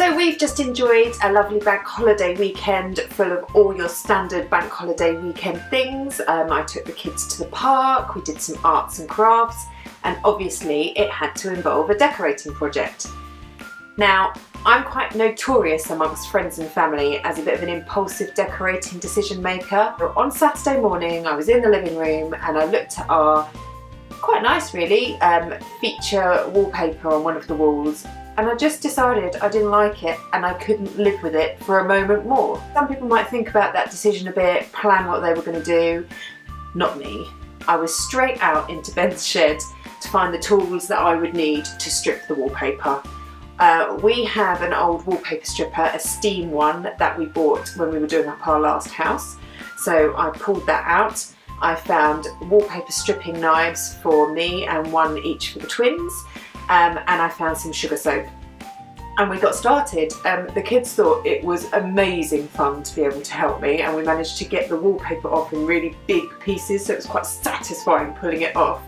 So we've just enjoyed a lovely bank holiday weekend full of all your standard bank holiday weekend things. I took the kids to the park, we did some arts and crafts, and obviously it had to involve a decorating project. Now, I'm quite notorious amongst friends and family as a bit of an impulsive decorating decision maker. On Saturday morning I was in the living room and I looked at our, quite nice really, feature wallpaper on one of the walls, and I just decided I didn't like it and I couldn't live with it for a moment more. Some people might think about that decision a bit, plan what they were going to do. Not me. I was straight out into Ben's shed to find the tools that I would need to strip the wallpaper. We have an old wallpaper stripper, a steam one that we bought when we were doing up our last house. So I pulled that out. I found wallpaper stripping knives for me and one each for the twins. And I found some sugar soap. And we got started. The kids thought it was amazing fun to be able to help me, and we managed to get the wallpaper off in really big pieces, so it was quite satisfying pulling it off.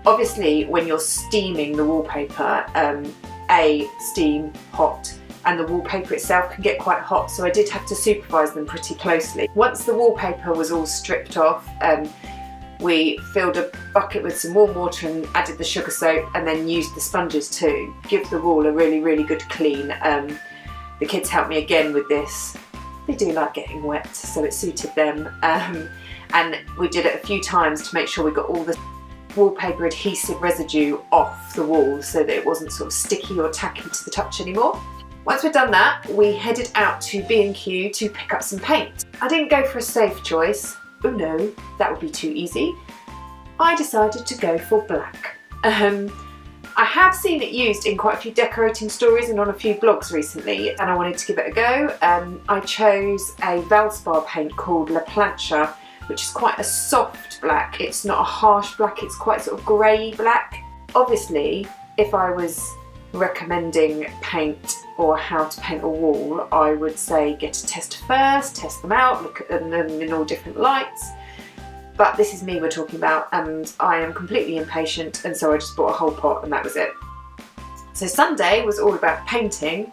Obviously, when you're steaming the wallpaper, steam, hot, and the wallpaper itself can get quite hot, so I did have to supervise them pretty closely. Once the wallpaper was all stripped off, we filled a bucket with some warm water and added the sugar soap, and then used the sponges to give the wall a really good clean. The kids helped me again with this. They do like getting wet, so it suited them. And we did it a few times to make sure we got all the wallpaper adhesive residue off the wall so that it wasn't sort of sticky or tacky to the touch anymore. Once we'd done that, we headed out to B&Q to pick up some paint. I didn't go for a safe choice. Oh no, that would be too easy. I decided to go for black. I have seen it used in quite a few decorating stories and on a few blogs recently, and I wanted to give it a go. I chose a Valspar paint called Plancha, which is quite a soft black. It's not a harsh black, it's quite sort of grey black. Obviously, if I was recommending paint or how to paint a wall, I would say get a tester first, test them out, look at them in all different lights. But this is me we're talking about, and I am completely impatient, and so I just bought a whole pot and that was it. So Sunday was all about painting.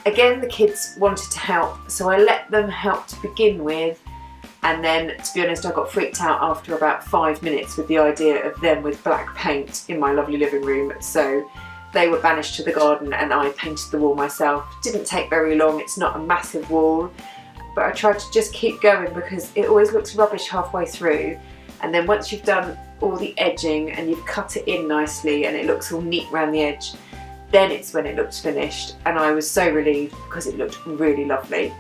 Again, the kids wanted to help, so I let them help to begin with, and then, to be honest, I got freaked out after about 5 minutes with the idea of them with black paint in my lovely living room, so they were banished to the garden and I painted the wall myself. Didn't take very long, it's not a massive wall, but I tried to just keep going because it always looks rubbish halfway through, and then once you've done all the edging and you've cut it in nicely and it looks all neat around the edge, then it's when it looks finished, and I was so relieved because it looked really lovely.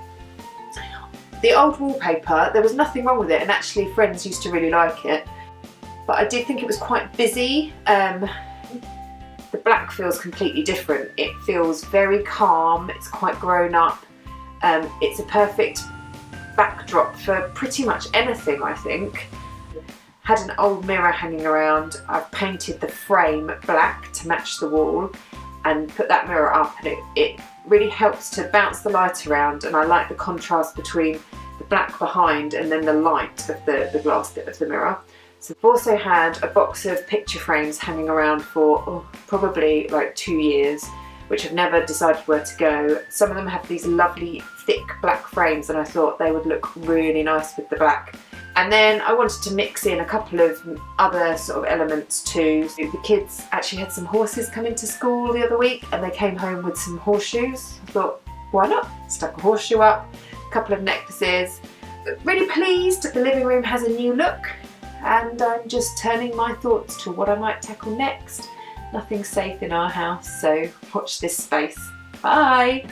The old wallpaper, there was nothing wrong with it, and actually friends used to really like it, but I did think it was quite busy. The black feels completely different. It feels very calm, it's quite grown up. It's a perfect backdrop for pretty much anything, I think. Had an old mirror hanging around. I've painted the frame black to match the wall and put that mirror up, and it really helps to bounce the light around, and I like the contrast between the black behind and then the light of the glass bit of the mirror. So I've also had a box of picture frames hanging around for probably like 2 years, which I've never decided where to go. Some of them have these lovely thick black frames, and I thought they would look really nice with the black. And then I wanted to mix in a couple of other sort of elements too. So the kids actually had some horses come into school the other week, and they came home with some horseshoes. I thought, why not? Stuck a horseshoe up, a couple of necklaces. Really pleased that the living room has a new look, and I'm just turning my thoughts to what I might tackle next. Nothing's safe in our house, so watch this space. Bye!